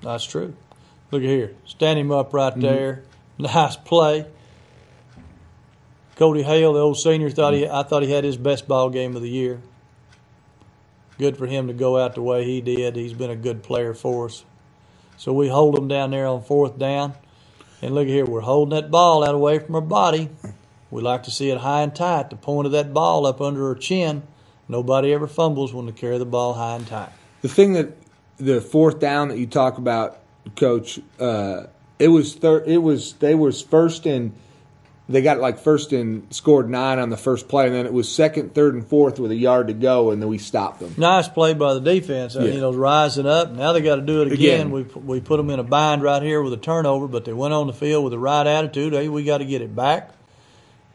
That's true. Look at here. Stand him up right there. Nice play. Cody Hale, the old senior, I thought he had his best ball game of the year. Good for him to go out the way he did. He's been a good player for us. So we hold him down there on 4th down. And look here, we're holding that ball out away from our body. We like to see it high and tight, the point of that ball up under her chin. Nobody ever fumbles when they carry the ball high and tight. The thing that the 4th down that you talk about, Coach, they was first in. They got like first and scored 9 on the first play, and then it was 2nd, 3rd, and 4th with a yard to go, and then we stopped them. Nice play by the defense. Yeah. Rising up. Now they got to do it again. We put them in a bind right here with a turnover, but they went on the field with the right attitude. Hey, we got to get it back.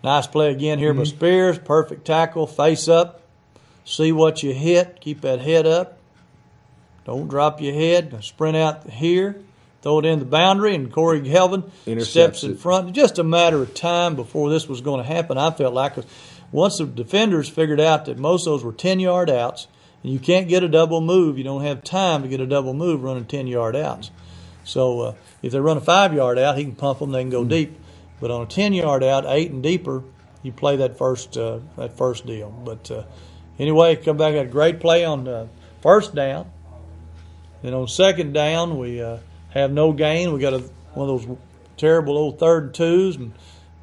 Nice play again here by Spears. Perfect tackle. Face up. See what you hit. Keep that head up. Don't drop your head. Sprint out here. Throw it in the boundary, and Corey Helvin steps in front. Just a matter of time before this was going to happen, I felt like. Once the defenders figured out that most of those were 10-yard outs, and you can't get a double move. You don't have time to get a double move running 10-yard outs. So if they run a 5-yard out, he can pump them. They can go deep. But on a 10-yard out, 8 and deeper, you play that first deal. But anyway, come back, had a great play on 1st down. Then on 2nd down, we have no gain. We got one of those terrible old 3rd and 2s, and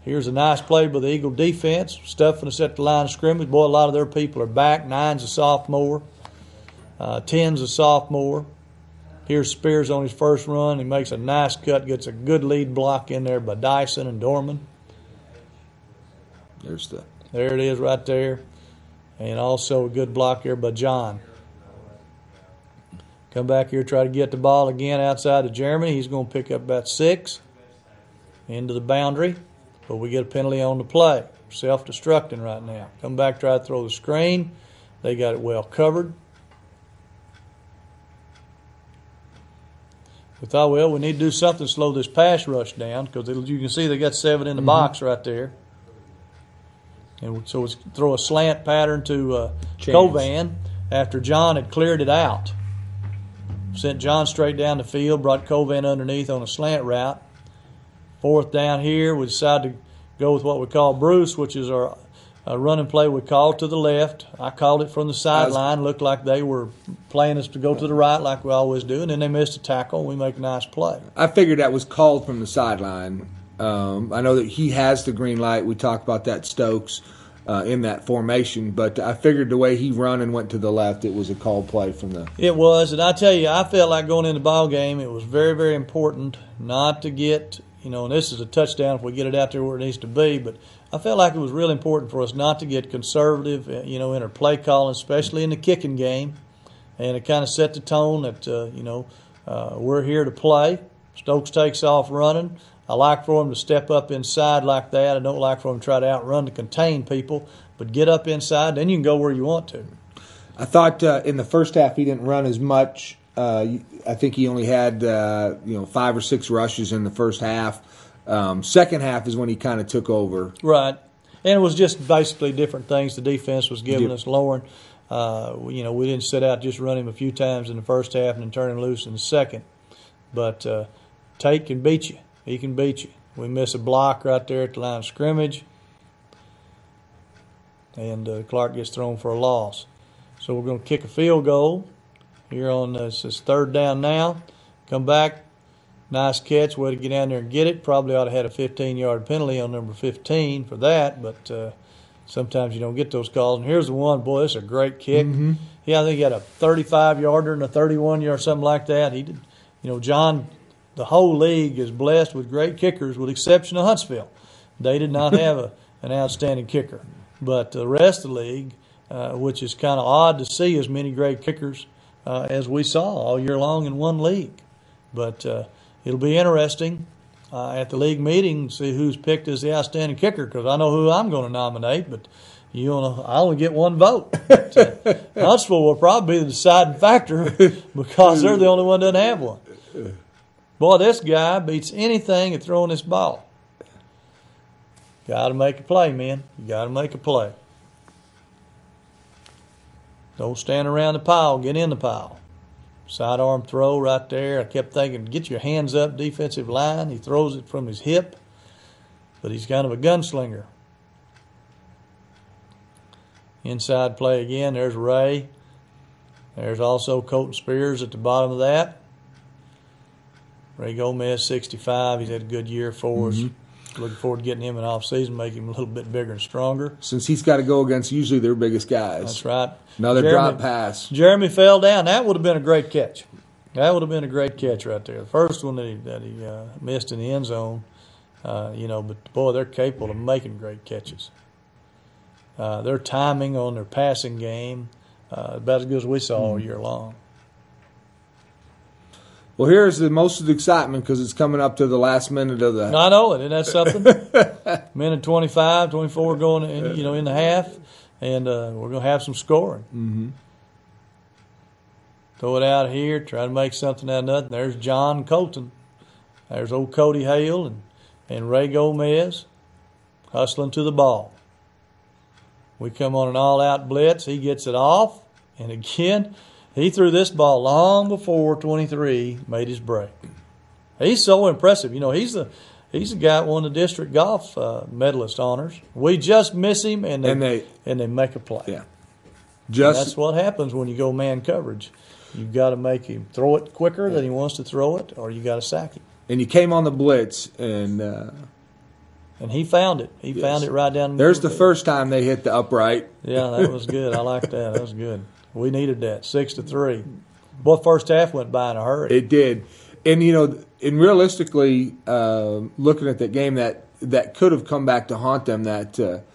here's a nice play by the Eagle defense, stuffing us at the line of scrimmage. Boy, a lot of their people are back. 9's a sophomore, 10's a sophomore. Here's Spears on his first run. He makes a nice cut, gets a good lead block in there by Dyson and Dorman. There it is right there, and also a good block here by John. Come back here, try to get the ball again outside of Jeremy. He's going to pick up about 6 into the boundary, but we get a penalty on the play. Self-destructing right now. Come back, try to throw the screen. They got it well covered. We thought, well, we need to do something to slow this pass rush down because you can see they got 7 in the box right there. And so we throw a slant pattern to Covan after John had cleared it out. Sent John straight down the field, brought Covan underneath on a slant route. 4th down here, we decided to go with what we call Bruce, which is our running play we called to the left. I called it from the sideline. Looked like they were playing us to go to the right like we always do, and then they missed a tackle, and we make a nice play. I figured that was called from the sideline. I know that he has the green light. We talked about that, Stokes. In that formation, but I figured the way he run and went to the left, it was a called play from the. It was, and I tell you, I felt like going in the ball game, it was very, very important not to get, and this is a touchdown if we get it out there where it needs to be, but I felt like it was really important for us not to get conservative, in our play calling, especially in the kicking game, and it kind of set the tone that, we're here to play. Stokes takes off running. I like for him to step up inside like that. I don't like for him to try to outrun to contain people, but get up inside, then you can go where you want to. I thought in the first half he didn't run as much. I think he only had 5 or 6 rushes in the first half. Second half is when he kind of took over. Right, and it was just basically different things the defense was giving us, lowering. We didn't sit out just run him a few times in the first half and then turn him loose in the second. But Tate can beat you. He can beat you. We miss a block right there at the line of scrimmage, and Clark gets thrown for a loss. So we're going to kick a field goal here on this 3rd down now. Come back. Nice catch. Way to get down there and get it. Probably ought to have had a 15-yard penalty on number 15 for that, but sometimes you don't get those calls. And here's the one. Boy, this is a great kick. I think he had a 35-yarder and a 31-yard, something like that. He did. John, the whole league is blessed with great kickers with the exception of Huntsville. They did not have an outstanding kicker. But the rest of the league, which is kind of odd to see as many great kickers as we saw all year long in one league. But it'll be interesting at the league meeting to see who's picked as the outstanding kicker, because I know who I'm going to nominate, but I only get one vote. But, Huntsville will probably be the deciding factor because they're the only one that doesn't have one. Boy, this guy beats anything at throwing this ball. Got to make a play, man. You got to make a play. Don't stand around the pile. Get in the pile. Sidearm throw right there. I kept thinking, get your hands up, defensive line. He throws it from his hip, but he's kind of a gunslinger. Inside play again. There's Ray. There's also Colton Spears at the bottom of that. Ray Gomez, 65. He's had a good year for us. Looking forward to getting him in off-season, make him a little bit bigger and stronger. Since he's got to go against usually their biggest guys. That's right. Another drop pass. Jeremy fell down. That would have been a great catch. That would have been a great catch right there. The first one that he missed in the end zone, but boy, they're capable of making great catches. Their timing on their passing game, about as good as we saw all year long. Well, here's most of the excitement because it's coming up to the last minute of the. I know it, and that's something. Minute 25, 24 going, in the half, and we're going to have some scoring. Throw it out here, try to make something out of nothing. There's John Colton. There's old Cody Hale and Ray Gomez hustling to the ball. We come on an all-out blitz. He gets it off, and again. He threw this ball long before 23 made his break. He's so impressive. He's the guy that won the district golf medalist honors. We just miss him, and they make a play. Yeah, that's what happens when you go man coverage. You've got to make him throw it quicker than he wants to throw it, or you got to sack him. And you came on the blitz, and he found it. He found it right down. There's the first time they hit the upright. Yeah, that was good. I like that. That was good. We needed that, 6-3. Boy, first half went by in a hurry. It did. And, and realistically, looking at that game, that could have come back to haunt them, that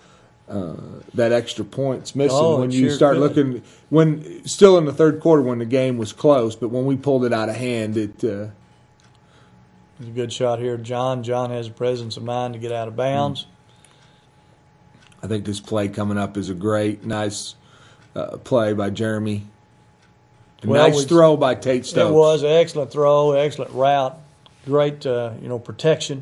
extra point's missing when you start looking, when still in the third quarter when the game was close, but when we pulled it out of hand, it was a good shot here. John has a presence of mind to get out of bounds. I think this play coming up is a great, nice play by Jeremy. Nice throw by Tate Stokes. It was an excellent throw, excellent route, great protection.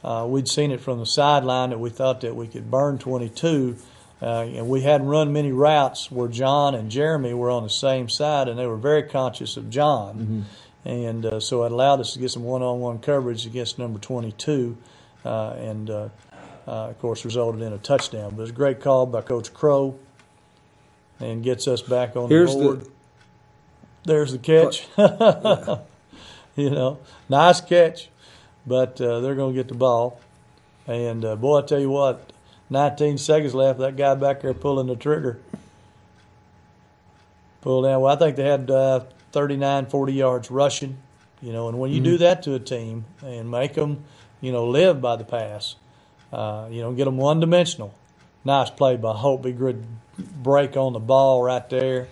We'd seen it from the sideline that we thought that we could burn 22, and we hadn't run many routes where John and Jeremy were on the same side, and they were very conscious of John. And so it allowed us to get some one-on-one coverage against number 22, and of course resulted in a touchdown. But it was a great call by Coach Crow. And gets us back on the board. There's the catch. Nice catch. But they're going to get the ball. And, boy, I tell you what, 19 seconds left. That guy back there pulling the trigger. Pulled down. Well, I think they had 39, 40 yards rushing. And when you do that to a team and make them, live by the pass, get them one-dimensional. Nice play by Hope. Big good break on the ball right there.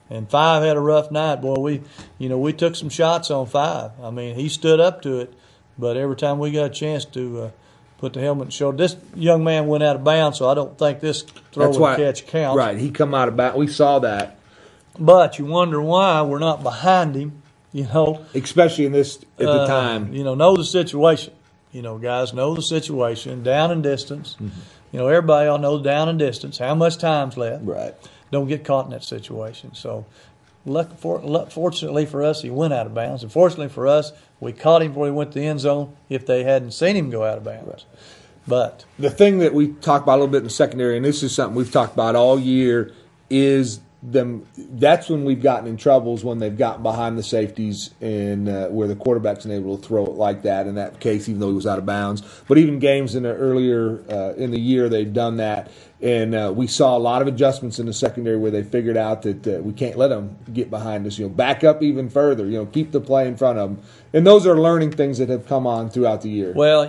And 5 had a rough night. Boy, we took some shots on 5. I mean, he stood up to it, but every time we got a chance to put the helmet and shoulder, this young man went out of bounds, so I don't think this throw and catch counts. Right, he come out of bounds. We saw that. But you wonder why we're not behind him, Especially in this at the time. Know the situation. Guys know the situation, down and distance. Everybody all knows down and distance, how much time's left. Right. Don't get caught in that situation. So, fortunately for us, he went out of bounds. And fortunately for us, we caught him before he went to the end zone if they hadn't seen him go out of bounds. Right. But the thing that we talked about a little bit in the secondary, and this is something we've talked about all year, is that's when we've gotten in troubles when they've gotten behind the safeties and where the quarterback's been able to throw it like that. In that case, even though he was out of bounds, but even games in the earlier in the year they've done that, and we saw a lot of adjustments in the secondary where they figured out that we can't let them get behind us. Back up even further. Keep the play in front of them, and those are learning things that have come on throughout the year. Well,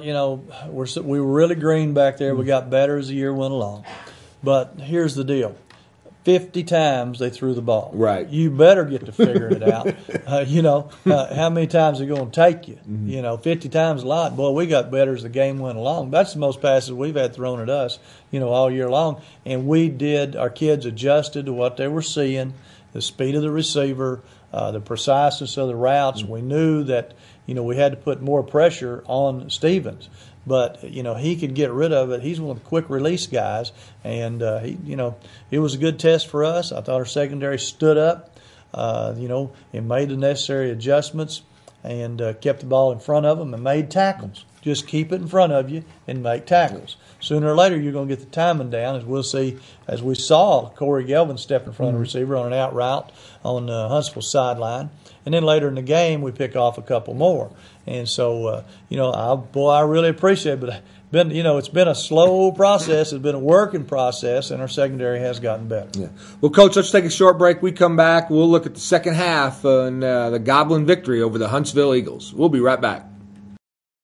we were really green back there. We got better as the year went along, but here's the deal. 50 times they threw the ball. Right. You better get to figuring it out. How many times are they going to take you? 50 times a lot. Boy, we got better as the game went along. That's the most passes we've had thrown at us, all year long. And our kids adjusted to what they were seeing, the speed of the receiver, the preciseness of the routes. We knew that, we had to put more pressure on Stevens. But, he could get rid of it. He's one of the quick release guys. And, it was a good test for us. I thought our secondary stood up. and made the necessary adjustments and kept the ball in front of them and made tackles. Just keep it in front of you and make tackles. Sooner or later, you're going to get the timing down, as we'll see, as we saw Corey Gelvin step in front of the receiver on an out route on Huntsville sideline. And then later in the game, we pick off a couple more. And so, I really appreciate it. But it's been a slow process. It's been a working process, and our secondary has gotten better. Yeah. Well, Coach, let's take a short break. We come back. We'll look at the second half and the Goblin victory over the Huntsville Eagles. We'll be right back.